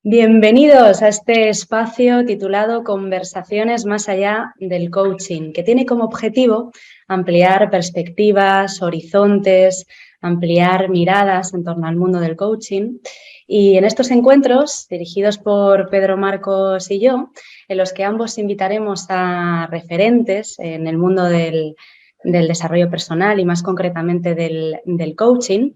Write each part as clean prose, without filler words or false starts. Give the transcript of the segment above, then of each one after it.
Bienvenidos a este espacio titulado Conversaciones más allá del coaching, que tiene como objetivo ampliar perspectivas, horizontes, ampliar miradas en torno al mundo del coaching. Y en estos encuentros, dirigidos por Pedro Marcos y yo, en los que ambos invitaremos a referentes en el mundo del desarrollo personal y más concretamente del coaching,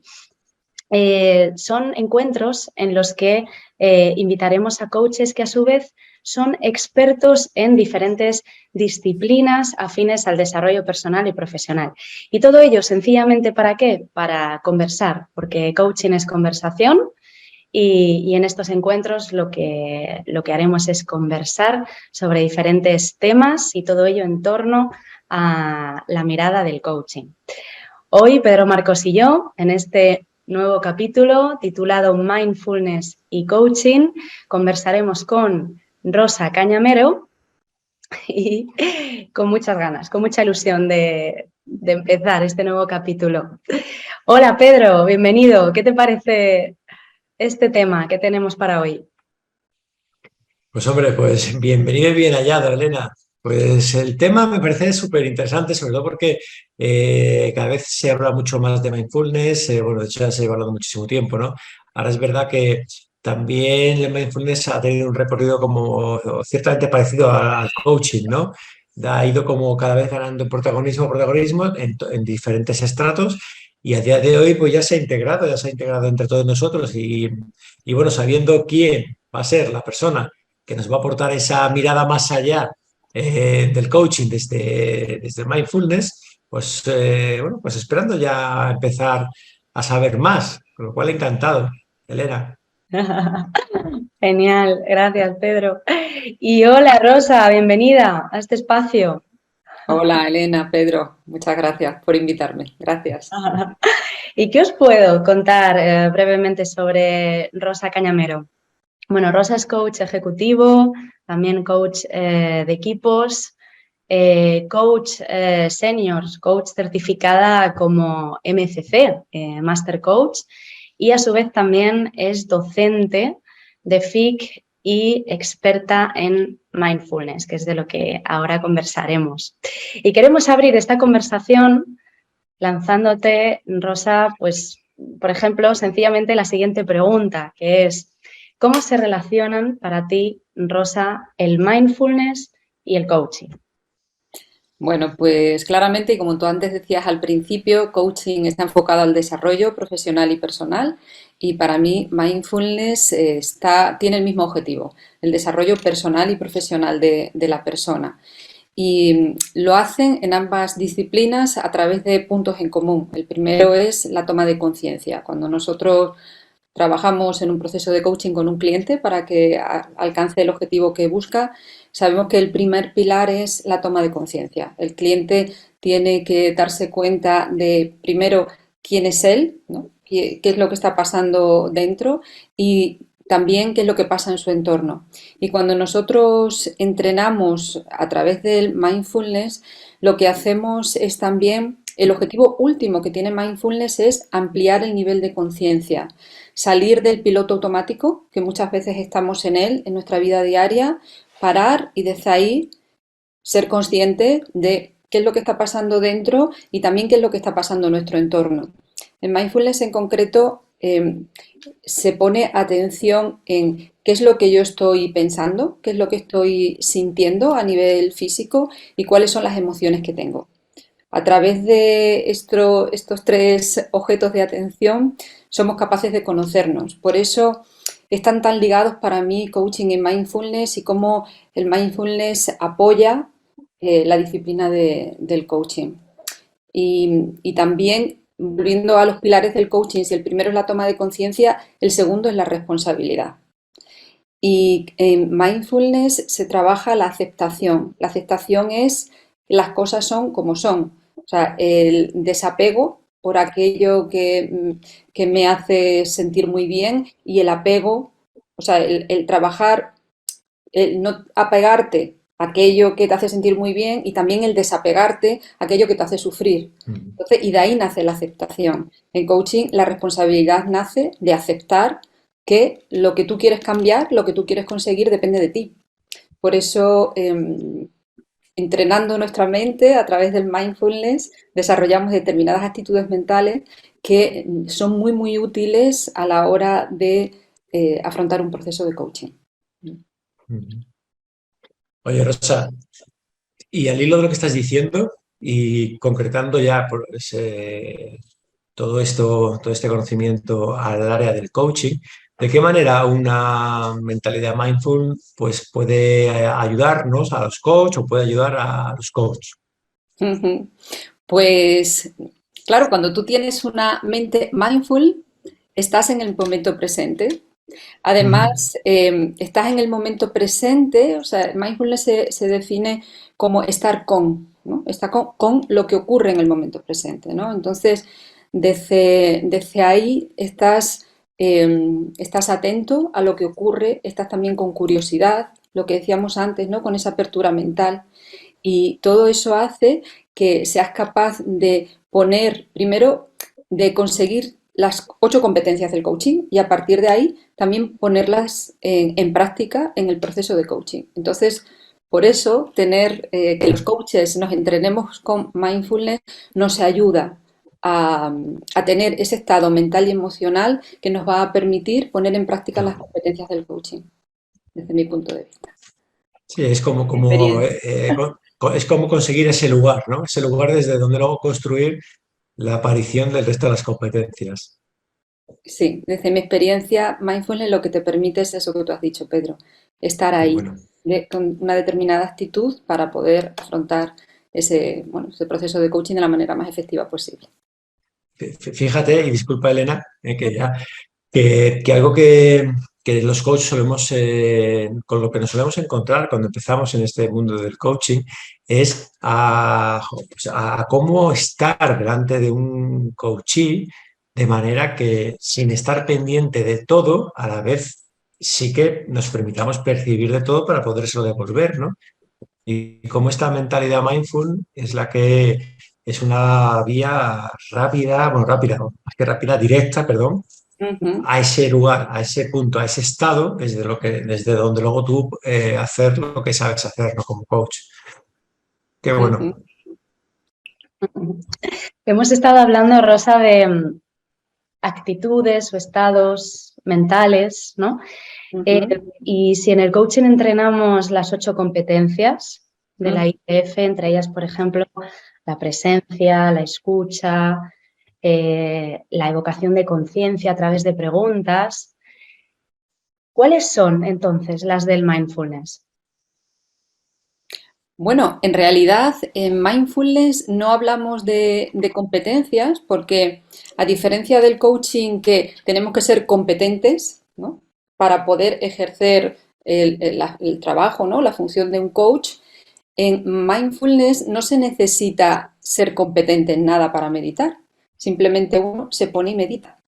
son encuentros en los que invitaremos a coaches que a su vez son expertos en diferentes disciplinas afines al desarrollo personal y profesional. Y todo ello sencillamente ¿para qué? Para conversar, porque coaching es conversación y en estos encuentros lo que haremos es conversar sobre diferentes temas y todo ello en torno a la mirada del coaching. Hoy, Pedro Marcos y yo, en este nuevo capítulo titulado Mindfulness y Coaching, conversaremos con Rosa Cañamero y con muchas ganas, con mucha ilusión de empezar este nuevo capítulo. Hola, Pedro, bienvenido. ¿Qué te parece este tema que tenemos para hoy? Pues hombre, pues bienvenido y bien hallado, Elena. Pues el tema me parece súper interesante, sobre todo porque cada vez se habla mucho más de mindfulness, bueno, de hecho ya se lleva hablando muchísimo tiempo, ¿no? Ahora es verdad que también el mindfulness ha tenido un recorrido como ciertamente parecido al coaching, ¿no? Ha ido como cada vez ganando protagonismo en diferentes estratos y a día de hoy pues ya se ha integrado entre todos nosotros y bueno, sabiendo quién va a ser la persona que nos va a aportar esa mirada más allá del coaching desde mindfulness, pues bueno, pues esperando ya empezar a saber más, con lo cual encantado, Elena. Genial, gracias, Pedro. Y hola, Rosa, bienvenida a este espacio. Hola Elena, Pedro, muchas gracias por invitarme. Gracias. ¿Y qué os puedo contar brevemente sobre Rosa Cañamero? Bueno, Rosa es coach ejecutivo, también coach de equipos, coach senior, coach certificada como MCC, Master Coach, y a su vez también es docente de FIC y experta en mindfulness, que es de lo que ahora conversaremos. Y queremos abrir esta conversación lanzándote, Rosa, pues, por ejemplo, sencillamente la siguiente pregunta, que es, ¿cómo se relacionan para ti, Rosa, el mindfulness y el coaching? Bueno, pues claramente, y como tú antes decías al principio, coaching está enfocado al desarrollo profesional y personal y para mí mindfulness tiene el mismo objetivo, el desarrollo personal y profesional de la persona. Y lo hacen en ambas disciplinas a través de puntos en común. El primero es la toma de conciencia. Cuando nosotros trabajamos en un proceso de coaching con un cliente para que alcance el objetivo que busca, sabemos que el primer pilar es la toma de conciencia. El cliente tiene que darse cuenta de, primero, quién es él, ¿no? Qué es lo que está pasando dentro y también qué es lo que pasa en su entorno. Y cuando nosotros entrenamos a través del mindfulness, lo que hacemos es también, el objetivo último que tiene mindfulness es ampliar el nivel de conciencia, salir del piloto automático, que muchas veces estamos en él en nuestra vida diaria, parar y desde ahí ser consciente de qué es lo que está pasando dentro y también qué es lo que está pasando en nuestro entorno. En mindfulness en concreto se pone atención en qué es lo que yo estoy pensando, qué es lo que estoy sintiendo a nivel físico y cuáles son las emociones que tengo. A través de estos tres objetos de atención somos capaces de conocernos. Por eso están tan ligados para mí coaching y mindfulness y cómo el mindfulness apoya la disciplina del coaching. Y también, volviendo a los pilares del coaching, si el primero es la toma de conciencia, el segundo es la responsabilidad. Y en mindfulness se trabaja la aceptación. La aceptación es que las cosas son como son. O sea, el desapego por aquello que me hace sentir muy bien y el apego, o sea, el trabajar, el no apegarte a aquello que te hace sentir muy bien y también el desapegarte a aquello que te hace sufrir. Entonces, y de ahí nace la aceptación. En coaching, la responsabilidad nace de aceptar que lo que tú quieres cambiar, lo que tú quieres conseguir depende de ti. Por eso, entrenando nuestra mente a través del mindfulness, desarrollamos determinadas actitudes mentales que son muy, muy útiles a la hora de afrontar un proceso de coaching. Oye, Rosa, y al hilo de lo que estás diciendo y concretando ya pues, todo esto, todo este conocimiento al área del coaching, ¿de qué manera una mentalidad mindful pues, puede ayudarnos a los coaches o puede ayudar a los coaches? Pues claro, cuando tú tienes una mente mindful, estás en el momento presente. Además, estás en el momento presente, o sea, mindfulness se define como estar con, ¿no? Estar con lo que ocurre en el momento presente, ¿no? Entonces, desde ahí estás atento a lo que ocurre, estás también con curiosidad, lo que decíamos antes, ¿no? Con esa apertura mental. Y todo eso hace que seas capaz de poner, primero, de conseguir las 8 competencias del coaching y a partir de ahí también ponerlas en práctica en el proceso de coaching. Entonces, por eso, que los coaches nos entrenemos con mindfulness nos ayuda a tener ese estado mental y emocional que nos va a permitir poner en práctica las competencias del coaching, desde mi punto de vista. Sí, es Experiencia. es como conseguir ese lugar, ¿no? Ese lugar desde donde luego construir la aparición del resto de las competencias. Sí, desde mi experiencia, mindfulness lo que te permite es eso que tú has dicho, Pedro, estar Qué ahí bueno. con una determinada actitud para poder afrontar ese proceso de coaching de la manera más efectiva posible. Fíjate, y disculpa Elena, que algo que los coaches solemos, con lo que nos solemos encontrar cuando empezamos en este mundo del coaching, es pues a cómo estar delante de un coachee de manera que sin estar pendiente de todo, a la vez sí que nos permitamos percibir de todo para podérselo devolver, ¿no? Y cómo esta mentalidad mindful es la que es una vía rápida, bueno, rápida, no, más que rápida, directa, perdón, Ujú, a ese lugar, a ese punto, a ese estado, desde donde luego tú hacer lo que sabes hacer, ¿no? Como coach. Qué bueno. ujú, Hemos estado hablando, Rosa, de actitudes o estados mentales, ¿no? ujú, Y si en el coaching entrenamos las 8 competencias de la ujú. ITF, entre ellas, por ejemplo, la presencia, la escucha, la evocación de conciencia a través de preguntas, ¿cuáles son entonces las del mindfulness? Bueno, en realidad en mindfulness no hablamos de competencias porque a diferencia del coaching que tenemos que ser competentes, ¿no? Para poder ejercer el trabajo, ¿no? La función de un coach, en mindfulness no se necesita ser competente en nada para meditar. Simplemente uno se pone y medita.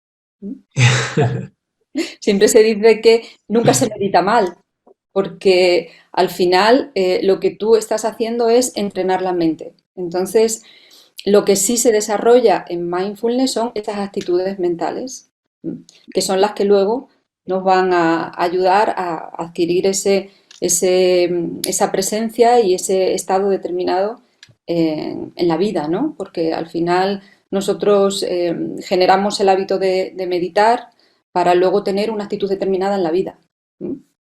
Siempre se dice que nunca se medita mal, porque al final lo que tú estás haciendo es entrenar la mente. Entonces, lo que sí se desarrolla en mindfulness son estas actitudes mentales, que son las que luego nos van a ayudar a adquirir esa presencia y ese estado determinado en la vida, ¿no? Porque al final nosotros generamos el hábito de meditar para luego tener una actitud determinada en la vida.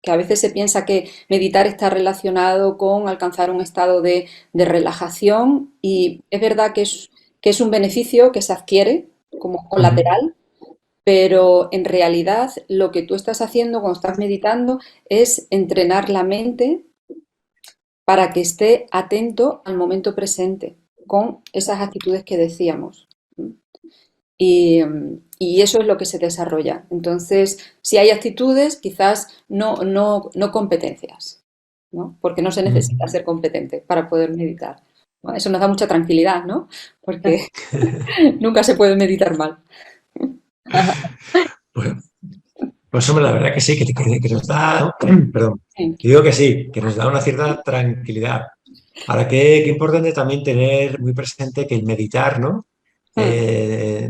Que a veces se piensa que meditar está relacionado con alcanzar un estado de relajación y es verdad que es un beneficio que se adquiere como colateral, pero en realidad lo que tú estás haciendo cuando estás meditando es entrenar la mente para que esté atento al momento presente con esas actitudes que decíamos. Y, y eso es lo que se desarrolla. Entonces, si hay actitudes, quizás no competencias, ¿no? Porque no se necesita ser competente para poder meditar. ¿No? Eso nos da mucha tranquilidad, ¿no? Porque nunca se puede meditar mal. Pues, pues, hombre, la verdad que sí, que nos da, perdón, Sí. digo que sí, que nos da una cierta tranquilidad. Ahora, qué importante también tener muy presente que el meditar, ¿no?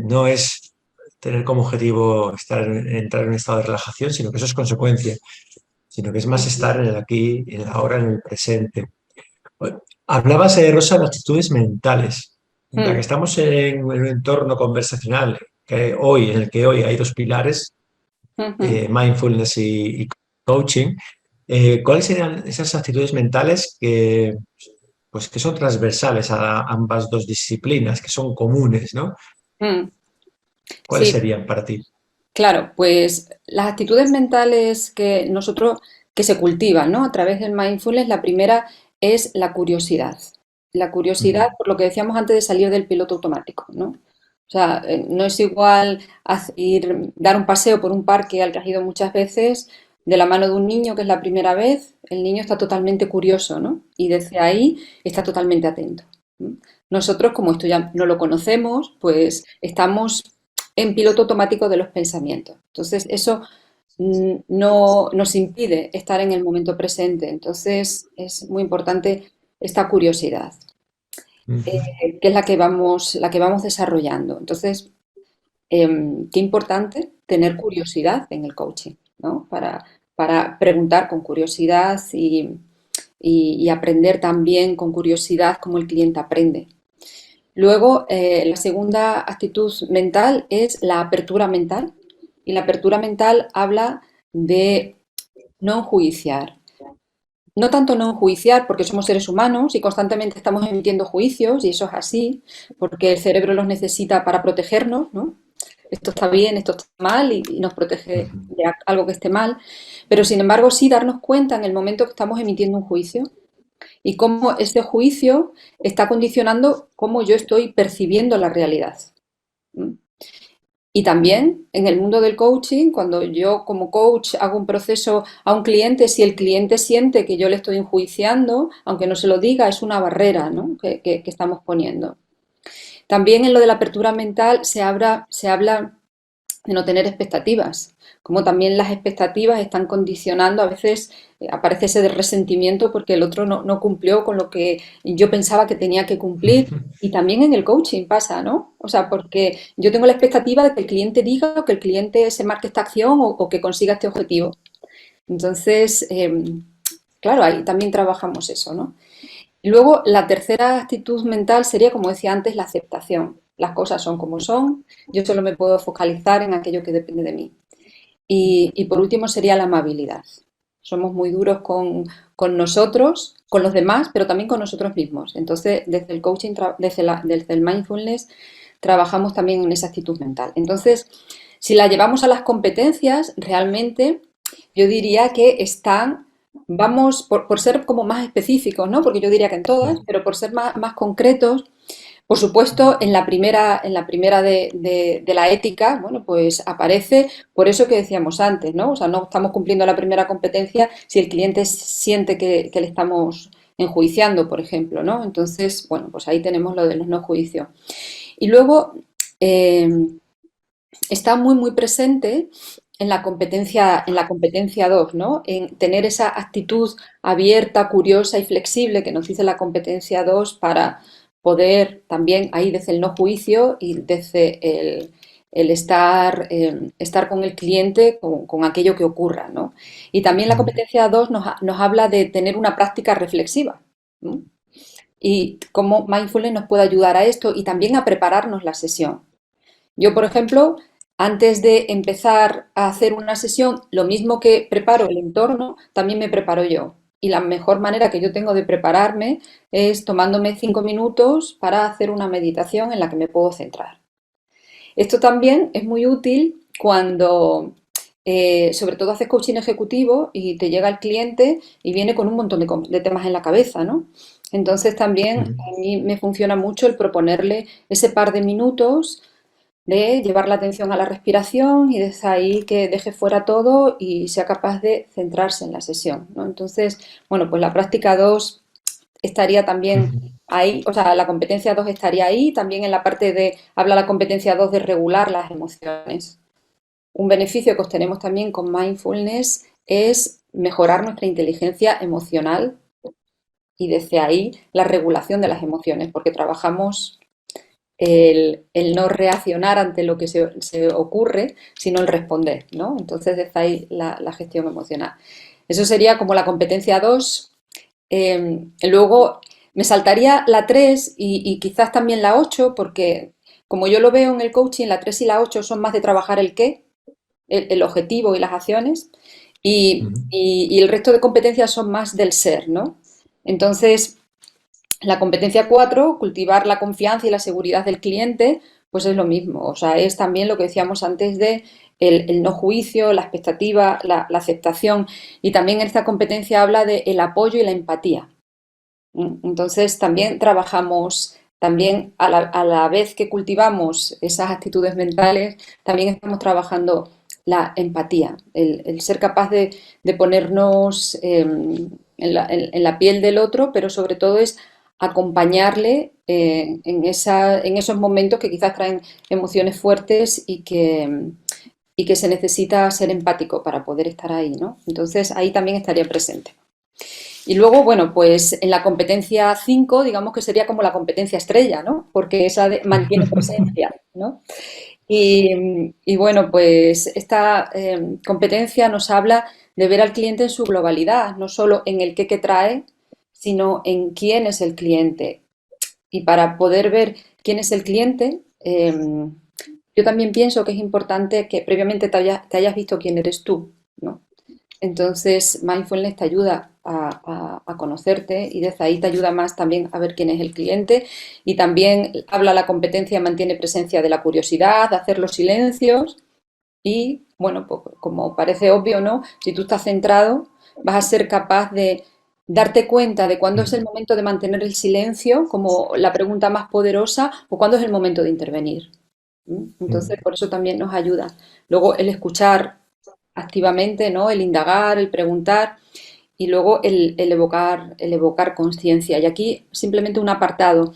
No es tener como objetivo entrar en un estado de relajación, sino que eso es consecuencia, sino que es más estar en el aquí, en el ahora, en el presente. Hablabas, Rosa, de actitudes mentales. Ya que Mm, estamos en un entorno conversacional en el que hoy hay dos pilares, ujú. mindfulness y coaching, ¿cuáles serían esas actitudes mentales que son transversales a ambas dos disciplinas, que son comunes, ¿no? Mm. ¿Cuáles Sí, serían para ti? claro, pues las actitudes mentales que se cultivan, ¿no? A través del mindfulness, la primera es la curiosidad. La curiosidad, Ujú. por lo que decíamos antes de salir del piloto automático, ¿no? O sea, no es igual dar un paseo por un parque al que has ido muchas veces de la mano de un niño que es la primera vez, el niño está totalmente curioso, ¿no? Y desde ahí está totalmente atento. ¿No? Nosotros, como esto ya no lo conocemos, pues estamos en piloto automático de los pensamientos. Entonces, eso no nos impide estar en el momento presente. Entonces, es muy importante esta curiosidad, Ujú. que es la que vamos desarrollando. Entonces, qué importante tener curiosidad en el coaching, ¿no? Para preguntar con curiosidad y aprender también con curiosidad cómo el cliente aprende. Luego, la segunda actitud mental es la apertura mental. Y la apertura mental habla de no enjuiciar. No tanto no enjuiciar, porque somos seres humanos y constantemente estamos emitiendo juicios, y eso es así, porque el cerebro los necesita para protegernos, ¿no? Esto está bien, esto está mal, y nos protege Ujú. de algo que esté mal. Pero sin embargo, sí darnos cuenta en el momento que estamos emitiendo un juicio y cómo ese juicio está condicionando cómo yo estoy percibiendo la realidad. ¿Mm? Y también en el mundo del coaching, cuando yo como coach hago un proceso a un cliente, si el cliente siente que yo le estoy enjuiciando, aunque no se lo diga, es una barrera, ¿no? que estamos poniendo. También en lo de la apertura mental se habla de no tener expectativas, como también las expectativas están condicionando, a veces aparece ese de resentimiento porque el otro no cumplió con lo que yo pensaba que tenía que cumplir. Y también en el coaching pasa, ¿no? O sea, porque yo tengo la expectativa de que el cliente diga o que el cliente se marque esta acción o que consiga este objetivo. Entonces, claro, ahí también trabajamos eso, ¿no? Y luego, la tercera actitud mental sería, como decía antes, la aceptación. Las cosas son como son, yo solo me puedo focalizar en aquello que depende de mí. Y por último sería la amabilidad. Somos muy duros con nosotros, con los demás, pero también con nosotros mismos. Entonces, desde el coaching, desde el mindfulness, trabajamos también en esa actitud mental. Entonces, si la llevamos a las competencias, realmente yo diría que están, vamos, por ser como más específicos, ¿no? Porque yo diría que en todas, pero por ser más concretos, por supuesto, en la primera de la ética, bueno, pues aparece por eso que decíamos antes, ¿no? O sea, no estamos cumpliendo la primera competencia si el cliente siente que le estamos enjuiciando, por ejemplo, ¿no? Entonces, bueno, pues ahí tenemos lo de los no juicios. Y luego eh, está muy presente en la competencia 2, ¿no? En tener esa actitud abierta, curiosa y flexible que nos dice la competencia 2 para poder también ahí desde el no juicio y desde el estar con el cliente, con aquello que ocurra, ¿no? Y también la competencia 2 nos habla de tener una práctica reflexiva, ¿no? Y cómo mindfulness nos puede ayudar a esto y también a prepararnos la sesión. Yo, por ejemplo, antes de empezar a hacer una sesión, lo mismo que preparo el entorno, también me preparo yo. Y la mejor manera que yo tengo de prepararme es tomándome 5 minutos para hacer una meditación en la que me puedo centrar. Esto también es muy útil cuando, sobre todo, haces coaching ejecutivo y te llega el cliente y viene con un montón de temas en la cabeza, ¿no? Entonces también Ujú. a mí me funciona mucho el proponerle ese par de minutos de llevar la atención a la respiración y desde ahí que deje fuera todo y sea capaz de centrarse en la sesión, ¿no? Entonces, bueno, pues la práctica 2 estaría también Ujú. ahí, o sea, la competencia 2 estaría ahí, también en la parte de, habla la competencia 2 de regular las emociones. Un beneficio que obtenemos también con mindfulness es mejorar nuestra inteligencia emocional y desde ahí la regulación de las emociones, porque trabajamos el no reaccionar ante lo que se ocurre, sino el responder, ¿no? Entonces, desde ahí la gestión emocional. Eso sería como la competencia 2. Luego me saltaría la 3 y quizás también la 8, porque como yo lo veo en el coaching, la 3 y la 8 son más de trabajar el qué, el objetivo y las acciones, y el resto de competencias son más del ser, ¿no? Entonces, la competencia 4, cultivar la confianza y la seguridad del cliente, pues es lo mismo. O sea, es también lo que decíamos antes de el no juicio, la expectativa, la aceptación. Y también esta competencia habla de el apoyo y la empatía. Entonces, también trabajamos, también a la vez que cultivamos esas actitudes mentales, también estamos trabajando la empatía, el ser capaz de ponernos en la piel del otro, pero sobre todo es acompañarle en esos momentos que quizás traen emociones fuertes y que se necesita ser empático para poder estar ahí, ¿no? Entonces, ahí también estaría presente. Y luego, bueno, pues en la competencia 5, digamos que sería como la competencia estrella, ¿no? Porque esa mantiene presencia, ¿no? Y bueno, pues esta competencia nos habla de ver al cliente en su globalidad, no solo en el qué trae, sino en quién es el cliente. Y para poder ver quién es el cliente, yo también pienso que es importante que previamente te hayas visto quién eres tú, ¿no? Entonces, mindfulness te ayuda a conocerte y desde ahí te ayuda más también a ver quién es el cliente y también habla la competencia, mantiene presencia de la curiosidad, de hacer los silencios y, bueno, pues como parece obvio, ¿no? Si tú estás centrado, vas a ser capaz de darte cuenta de cuándo es el momento de mantener el silencio, como la pregunta más poderosa, o cuándo es el momento de intervenir. Entonces, por eso también nos ayuda. Luego, el escuchar activamente, ¿no? El indagar, el preguntar y luego el evocar conciencia. Y aquí simplemente un apartado.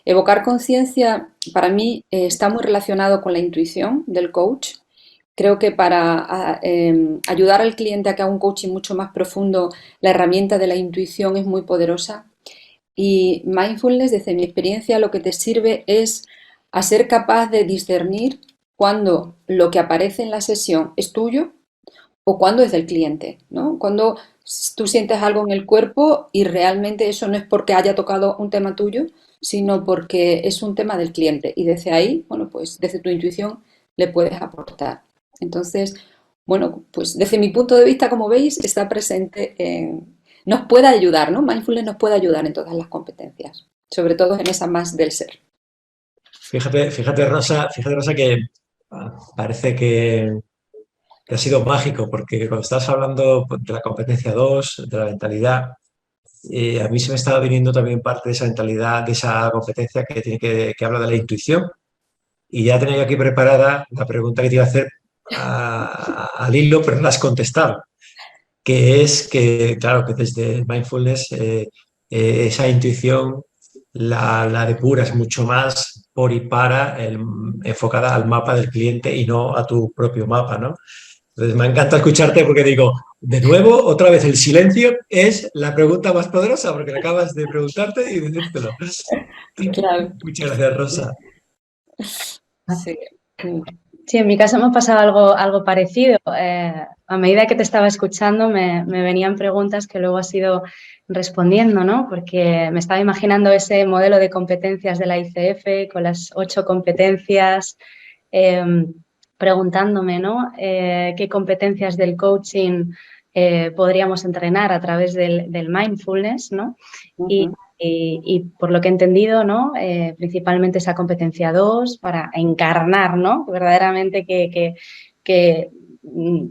Evocar conciencia para mí está muy relacionado con la intuición del coach. Creo que para ayudar al cliente a que haga un coaching mucho más profundo, la herramienta de la intuición es muy poderosa. Y mindfulness, desde mi experiencia, lo que te sirve es a ser capaz de discernir cuando lo que aparece en la sesión es tuyo o cuando es del cliente, ¿no? Cuando tú sientes algo en el cuerpo y realmente eso no es porque haya tocado un tema tuyo, sino porque es un tema del cliente. Y desde ahí, bueno, pues desde tu intuición le puedes aportar. Entonces, bueno, pues desde mi punto de vista, como veis, está presente nos puede ayudar, ¿no? Mindfulness nos puede ayudar en todas las competencias, sobre todo en esa más del ser. Fíjate, Rosa, que parece que ha sido mágico, porque cuando estás hablando de la competencia 2 de la mentalidad, a mí se me estaba viniendo también parte de esa mentalidad, de esa competencia que habla de la intuición. Y ya tenía yo aquí preparada la pregunta que te iba a hacer al hilo, pero no la has contestado, que es que, claro, que desde el mindfulness esa intuición la depuras mucho más por y para, enfocada al mapa del cliente y no a tu propio mapa, ¿no? Entonces me encanta escucharte porque digo, de nuevo, otra vez el silencio es la pregunta más poderosa porque le acabas de preguntarte y decírtelo. Claro, Muchas gracias, Rosa. sí. Sí, en mi caso me ha pasado algo parecido. A medida que te estaba escuchando me venían preguntas que luego has ido respondiendo, ¿no? Porque me estaba imaginando ese modelo de competencias de la ICF con las 8 competencias, preguntándome, ¿no? ¿Qué competencias del coaching podríamos entrenar a través del mindfulness, ¿no? Uh-huh. Y por lo que he entendido, ¿no? Principalmente esa competencia 2 para encarnar, ¿no? Verdaderamente que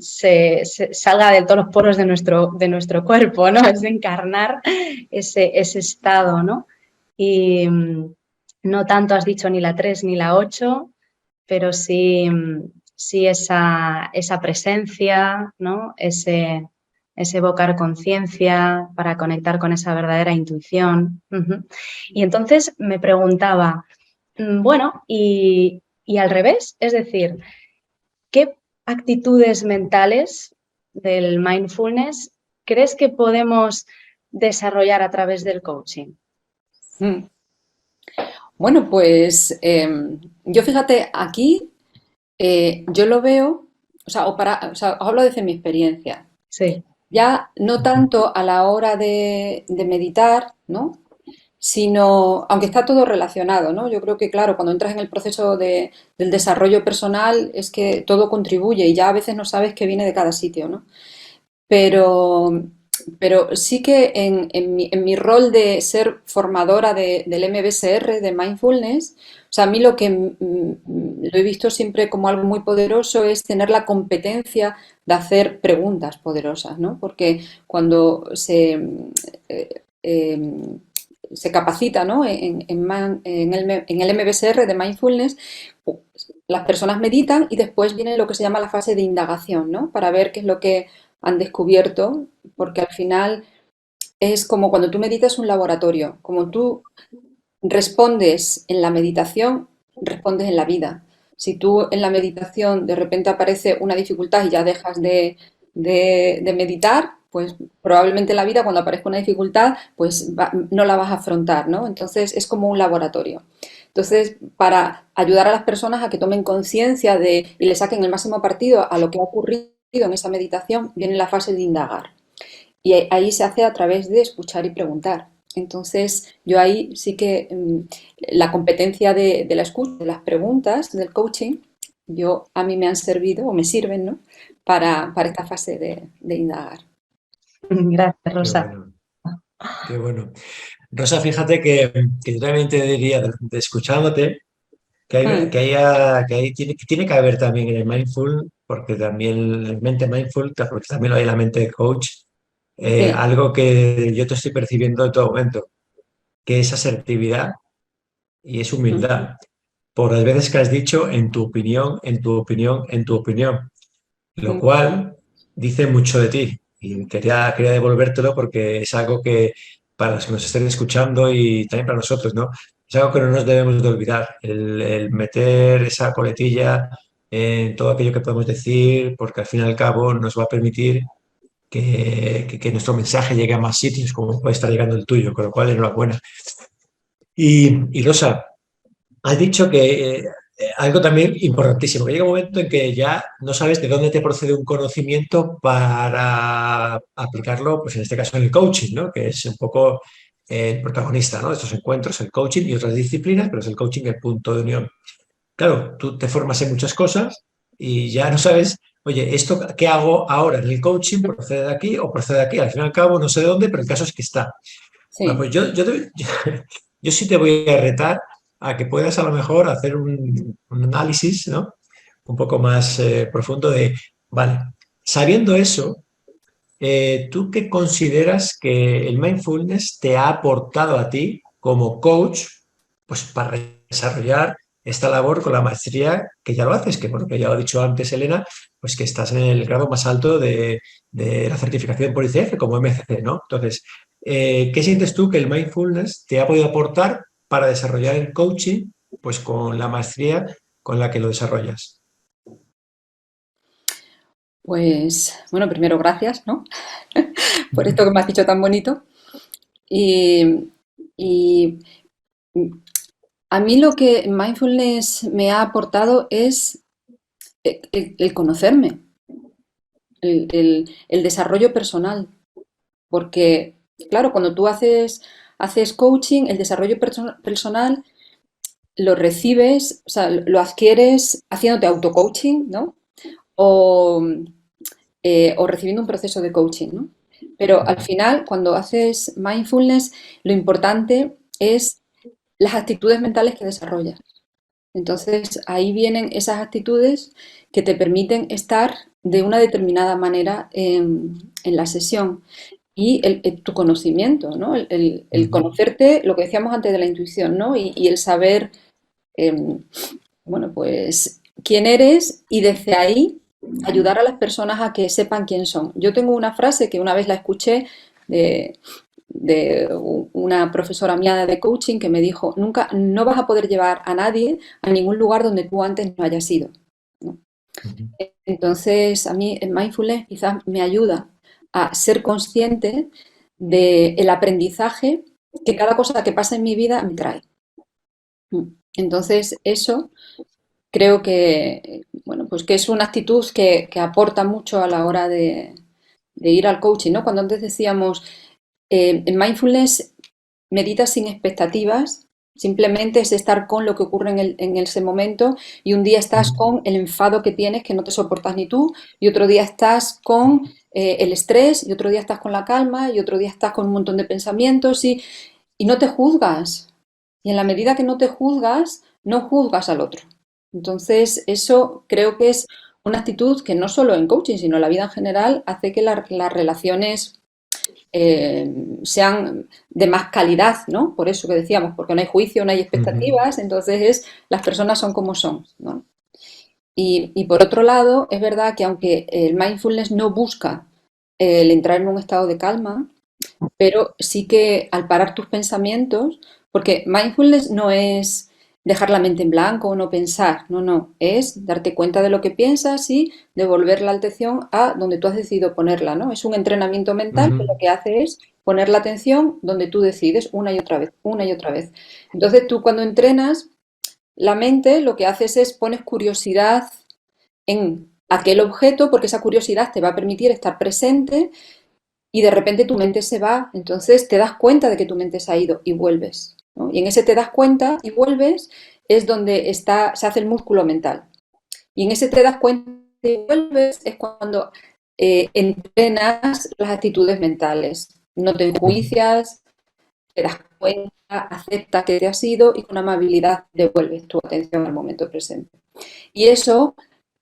se salga de todos los poros de nuestro cuerpo, ¿no? Es encarnar ese estado, ¿no? Y no tanto has dicho ni la 3 ni la 8, pero sí esa presencia, ¿no? Ese evocar conciencia para conectar con esa verdadera intuición. Y entonces me preguntaba, bueno, y al revés, es decir, ¿qué actitudes mentales del mindfulness crees que podemos desarrollar a través del coaching? Bueno, pues yo fíjate, aquí yo lo veo, o sea, os hablo desde mi experiencia. Sí. Ya no tanto a la hora de meditar, ¿no? Sino, aunque está todo relacionado, ¿no? Yo creo que, claro, cuando entras en el proceso del desarrollo personal es que todo contribuye y ya a veces no sabes qué viene de cada sitio, ¿no? Pero, pero sí que en mi rol de ser formadora del MBSR, de Mindfulness, o sea, a mí lo que lo he visto siempre como algo muy poderoso es tener la competencia de hacer preguntas poderosas, ¿no? Porque cuando se capacita, ¿no? En el MBSR de Mindfulness, las personas meditan y después viene lo que se llama la fase de indagación, ¿no? Para ver qué es lo que han descubierto, porque al final es como cuando tú meditas un laboratorio, como tú respondes en la meditación, respondes en la vida. Si tú en la meditación de repente aparece una dificultad y ya dejas de meditar, pues probablemente en la vida cuando aparezca una dificultad, pues no la vas a afrontar, ¿no? Entonces es como un laboratorio. Entonces, para ayudar a las personas a que tomen conciencia de y le saquen el máximo partido a lo que ha ocurrido en esa meditación, viene la fase de indagar. Y ahí se hace a través de escuchar y preguntar. Entonces, yo ahí sí que la competencia de la escucha, de las preguntas, del coaching, a mí me han servido o me sirven, ¿no? Para esta fase de indagar. Gracias, Qué Rosa. bueno, qué bueno. Rosa, fíjate que yo también te diría, escuchándote, Mm, que ahí tiene que haber también en el mindful, porque también la mente mindful, porque también lo hay en la mente de coach, sí. algo que yo te estoy percibiendo en todo momento, que es asertividad y es Ujú, humildad. Por las veces que has dicho en tu opinión, en tu opinión, en tu opinión, lo mm, cual dice mucho de ti. Y quería devolvértelo porque es algo que para los que nos estén escuchando y también para nosotros, ¿no? Es algo que no nos debemos de olvidar, el meter esa coletilla en todo aquello que podemos decir, porque al fin y al cabo nos va a permitir que nuestro mensaje llegue a más sitios, como puede estar llegando el tuyo, con lo cual enhorabuena. Y Rosa, has dicho que algo también importantísimo, que llega un momento en que ya no sabes de dónde te procede un conocimiento para aplicarlo, pues en este caso en el coaching, ¿no? Que es un poco el protagonista, ¿no? De estos encuentros, el coaching y otras disciplinas, pero es el coaching el punto de unión. Claro, tú te formas en muchas cosas y ya no sabes, oye, ¿esto qué hago ahora en el coaching? ¿Procede de aquí o procede de aquí? Al fin y al cabo, no sé de dónde, pero el caso es que está. Bueno, sí. pues yo sí te voy a retar a que puedas a lo mejor hacer un análisis, ¿no? Un poco más profundo de, vale, sabiendo eso, ¿tú qué consideras que el mindfulness te ha aportado a ti como coach, pues para desarrollar esta labor con la maestría que ya lo haces, que bueno, que ya lo ha dicho antes Elena, pues que estás en el grado más alto de la certificación por ICF como MCC, ¿no? Entonces, ¿qué sientes tú que el mindfulness te ha podido aportar para desarrollar el coaching, pues con la maestría con la que lo desarrollas? Pues, bueno, primero gracias, ¿no? Por esto que me has dicho tan bonito. Y, y a mí lo que mindfulness me ha aportado es el conocerme, el desarrollo personal. Porque, claro, cuando tú haces coaching, el desarrollo personal lo recibes, o sea, lo adquieres haciéndote auto-coaching, ¿no? O, o recibiendo un proceso de coaching, ¿no? Pero al final, cuando haces mindfulness, lo importante es las actitudes mentales que desarrollas. Entonces, ahí vienen esas actitudes que te permiten estar de una determinada manera en la sesión y tu conocimiento, ¿no? El Ujú. conocerte, lo que decíamos antes de la intuición, ¿no? Y el saber, eh, bueno, pues quién eres y desde ahí ayudar a las personas a que sepan quién son. Yo tengo una frase que una vez la escuché de, de una profesora mía de coaching que me dijo, nunca, no vas a poder llevar a nadie a ningún lugar donde tú antes no hayas ido, ¿no? Ujú. Entonces, a mí el mindfulness quizás me ayuda a ser consciente del aprendizaje que cada cosa que pasa en mi vida me trae. Entonces, eso creo que, bueno, pues que es una actitud que aporta mucho a la hora de ir al coaching, ¿no? Cuando antes decíamos, en mindfulness meditas sin expectativas, simplemente es estar con lo que ocurre en ese momento y un día estás con el enfado que tienes que no te soportas ni tú y otro día estás con el estrés y otro día estás con la calma y otro día estás con un montón de pensamientos y no te juzgas. Y en la medida que no te juzgas, no juzgas al otro. Entonces, eso creo que es una actitud que no solo en coaching, sino en la vida en general, hace que las relaciones sean de más calidad, ¿no? Por eso que decíamos, porque no hay juicio, no hay expectativas, entonces las personas son como son, ¿no? Y por otro lado, es verdad que aunque el mindfulness no busca el entrar en un estado de calma, pero sí que al parar tus pensamientos, porque mindfulness no es dejar la mente en blanco o no pensar, no, no, es darte cuenta de lo que piensas y devolver la atención a donde tú has decidido ponerla, ¿no? Es un entrenamiento mental que lo que hace es poner la atención donde tú decides una y otra vez, una y otra vez. Entonces tú cuando entrenas la mente lo que haces es pones curiosidad en aquel objeto porque esa curiosidad te va a permitir estar presente y de repente tu mente se va, entonces te das cuenta de que tu mente se ha ido y vuelves, ¿no? Y en ese te das cuenta y vuelves es donde se hace el músculo mental. Y en ese te das cuenta y vuelves es cuando entrenas las actitudes mentales. No te enjuicias, te das cuenta, aceptas que te has ido y con amabilidad devuelves tu atención al momento presente. Y eso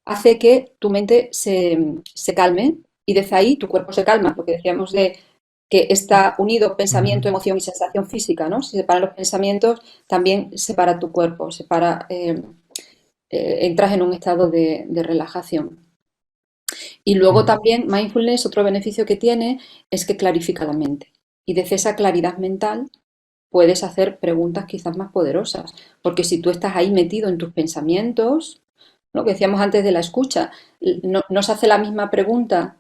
hace que tu mente se calme y desde ahí tu cuerpo se calma, lo que decíamos de que está unido pensamiento, emoción y sensación física, ¿no? Si se separan los pensamientos, también separa tu cuerpo, entras en un estado de relajación. Y luego también mindfulness, otro beneficio que tiene es que clarifica la mente. Y desde esa claridad mental puedes hacer preguntas quizás más poderosas, porque si tú estás ahí metido en tus pensamientos, lo que decíamos antes de la escucha, no se hace la misma pregunta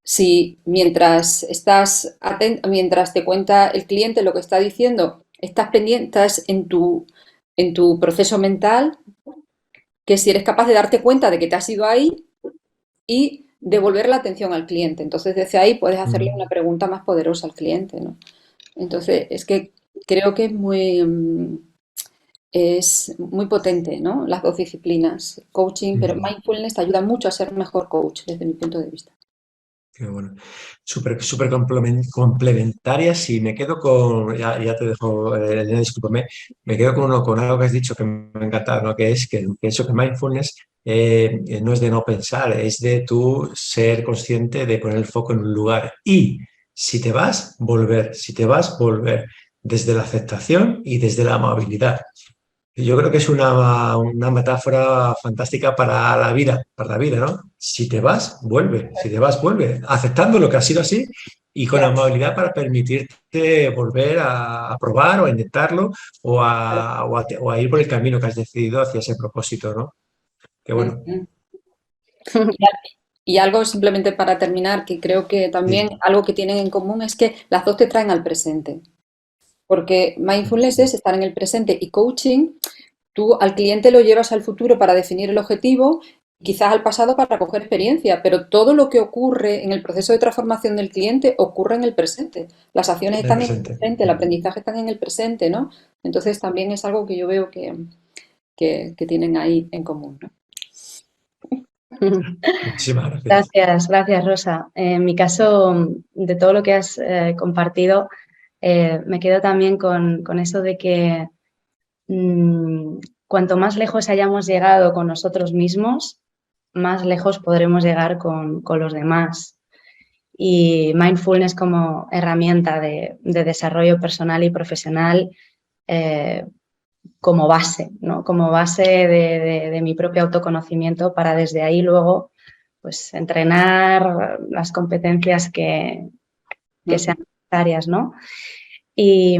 si mientras te cuenta el cliente lo que está diciendo, estás pendiente, estás en tu proceso mental, que si eres capaz de darte cuenta de que te has ido ahí y devolver la atención al cliente. Entonces, desde ahí puedes hacerle una pregunta más poderosa al cliente, ¿no? Entonces, es que creo que es muy potente, ¿no? Las dos disciplinas, coaching, pero mindfulness te ayuda mucho a ser mejor coach desde mi punto de vista. Qué bueno. Súper complementarias y me quedo con, ya te dejo, Elena, discúlpame, me quedo con algo que has dicho que me ha encantado, ¿no? Que es que pienso que mindfulness no es de no pensar, es de tú ser consciente de poner el foco en un lugar y si te vas, volver, si te vas, volver, desde la aceptación y desde la amabilidad. Yo creo que es una metáfora fantástica para la vida, ¿no? Si te vas, vuelve, si te vas, vuelve, aceptando lo que ha sido así y con Claro. amabilidad para permitirte volver a probar o a intentarlo o a ir por el camino que has decidido hacia ese propósito, ¿no? Qué bueno. Y algo simplemente para terminar, que creo que también Sí. algo que tienen en común es que las dos te traen al presente. Porque mindfulness es estar en el presente y coaching, tú al cliente lo llevas al futuro para definir el objetivo, quizás al pasado para coger experiencia, pero todo lo que ocurre en el proceso de transformación del cliente ocurre en el presente. Las acciones En el están en el presente. presente, el aprendizaje está en el presente, ¿no? Entonces también es algo que yo veo que tienen ahí en común, ¿no? Muchísimas gracias. Gracias, gracias Rosa. En mi caso, de todo lo que has compartido, me quedo también con eso de que cuanto más lejos hayamos llegado con nosotros mismos, más lejos podremos llegar con los demás. Y mindfulness como herramienta de desarrollo personal y profesional como base, ¿no? Como base de mi propio autoconocimiento para desde ahí luego pues entrenar las competencias que sean necesarias, ¿no? Y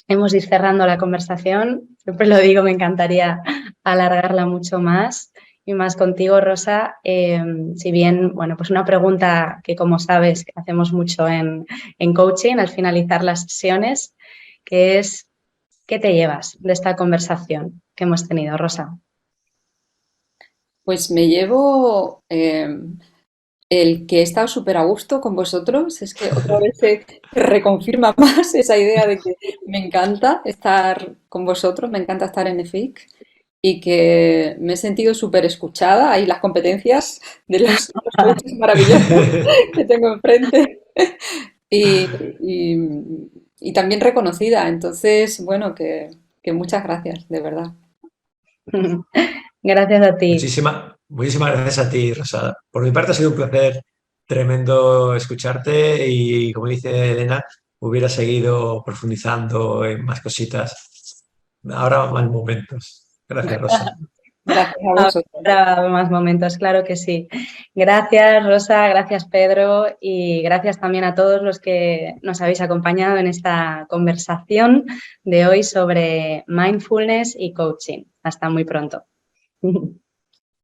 hemos de ir cerrando la conversación. Siempre lo digo, me encantaría alargarla mucho más y más contigo, Rosa. Si bien, bueno, pues una pregunta que, como sabes, hacemos mucho en coaching al finalizar las sesiones, que es ¿Qué te llevas de esta conversación que hemos tenido, Rosa? Pues me llevo el que he estado súper a gusto con vosotros. Es que otra vez se reconfirma más esa idea de que me encanta estar con vosotros, me encanta estar en EFIC y que me he sentido súper escuchada. Hay las competencias de los coaches maravillosos que tengo enfrente y, y también reconocida. Entonces, bueno, que muchas gracias, de verdad. Gracias a ti. Muchísimas gracias a ti, Rosa. Por mi parte ha sido un placer tremendo escucharte y, como dice Elena, hubiera seguido profundizando en más cositas. Ahora más momentos. Gracias, Rosa. Gracias a vosotros. Habrá más momentos, claro que sí. Gracias, Rosa, gracias, Pedro, y gracias también a todos los que nos habéis acompañado en esta conversación de hoy sobre mindfulness y coaching. Hasta muy pronto.